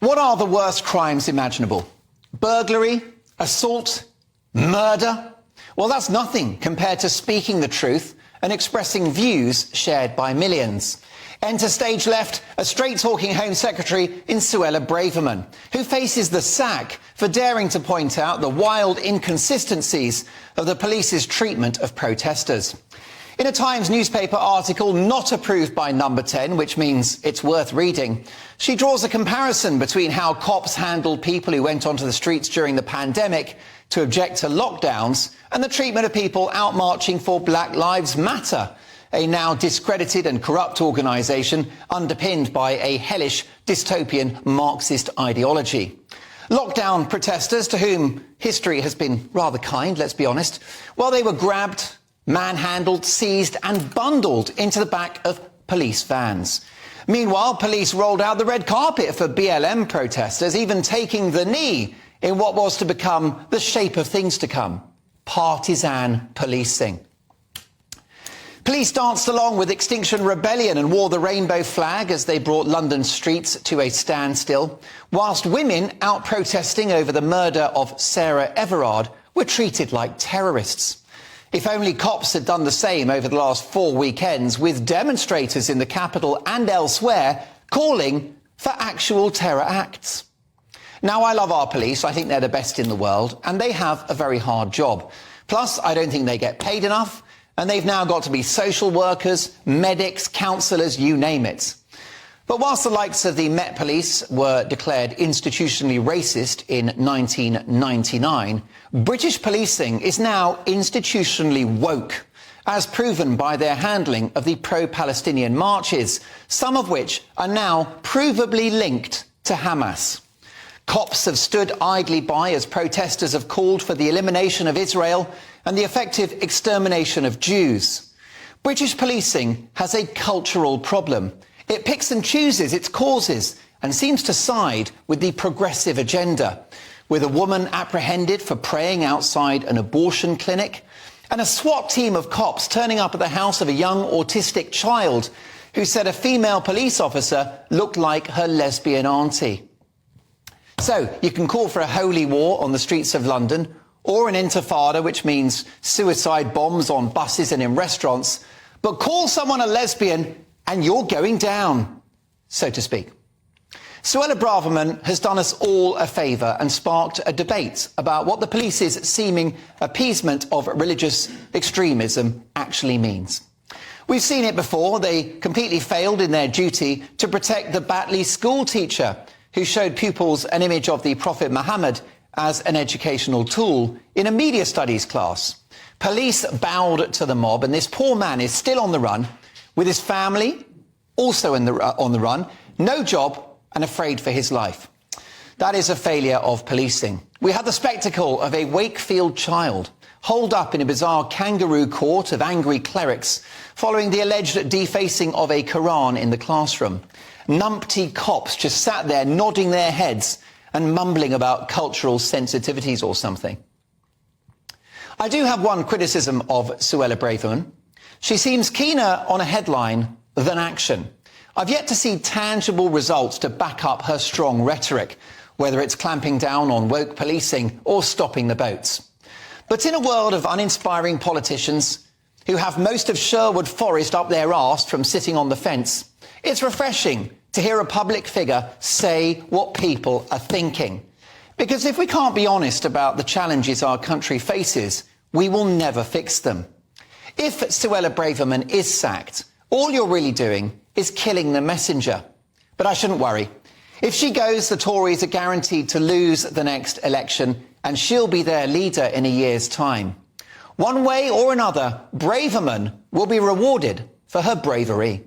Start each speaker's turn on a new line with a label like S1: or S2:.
S1: What are the worst crimes imaginable? Burglary, assault, murder? Well, that's nothing compared to speaking the truth and expressing views shared by millions. Enter stage left, a straight-talking Home Secretary in Suella Braverman, who faces the sack for daring to point out the wild inconsistencies of the police's treatment of protesters. In a Times newspaper article not approved by Number 10, which means it's worth reading, she draws a comparison between how cops handled people who went onto the streets during the pandemic to object to lockdowns and the treatment of people out marching for Black Lives Matter, a now discredited and corrupt organisation underpinned by a hellish dystopian Marxist ideology. Lockdown protesters, to whom history has been rather kind, let's be honest, well, they were grabbed, manhandled, seized and bundled into the back of police vans. Meanwhile, police rolled out the red carpet for BLM protesters, even taking the knee in what was to become the shape of things to come: partisan policing. Police danced along with Extinction Rebellion and wore the rainbow flag as they brought London streets to a standstill, whilst women out protesting over the murder of Sarah Everard were treated like terrorists. If only cops had done the same over the last 4 weekends, with demonstrators in the capital and elsewhere calling for actual terror acts. Now, I love our police. I think they're the best in the world, and they have a very hard job. Plus, I don't think they get paid enough, and they've now got to be social workers, medics, counsellors, you name it. But whilst the likes of the Met Police were declared institutionally racist in 1999, British policing is now institutionally woke, as proven by their handling of the pro-Palestinian marches, some of which are now provably linked to Hamas. Cops have stood idly by as protesters have called for the elimination of Israel and the effective extermination of Jews. British policing has a cultural problem. It picks and chooses its causes and seems to side with the progressive agenda, with a woman apprehended for praying outside an abortion clinic and a SWAT team of cops turning up at the house of a young autistic child who said a female police officer looked like her lesbian auntie. So you can call for a holy war on the streets of London, or an intifada, which means suicide bombs on buses and in restaurants, but call someone a lesbian and you're going down, so to speak. Suella Braverman has done us all a favour and sparked a debate about what the police's seeming appeasement of religious extremism actually means. We've seen it before. They completely failed in their duty to protect the Batley school teacher who showed pupils an image of the Prophet Muhammad as an educational tool in a media studies class. Police bowed to the mob, and this poor man is still on the run, with his family also on the run, no job and afraid for his life. That is a failure of policing. We had the spectacle of a Wakefield child holed up in a bizarre kangaroo court of angry clerics following the alleged defacing of a Quran in the classroom. Numpty cops just sat there nodding their heads and mumbling about cultural sensitivities or something. I do have one criticism of Suella Braverman. She seems keener on a headline than action. I've yet to see tangible results to back up her strong rhetoric, whether it's clamping down on woke policing or stopping the boats. But in a world of uninspiring politicians who have most of Sherwood Forest up their arse from sitting on the fence, it's refreshing to hear a public figure say what people are thinking. Because if we can't be honest about the challenges our country faces, we will never fix them. If Suella Braverman is sacked, all you're really doing is killing the messenger. But I shouldn't worry. If she goes, the Tories are guaranteed to lose the next election, and she'll be their leader in a year's time. One way or another, Braverman will be rewarded for her bravery.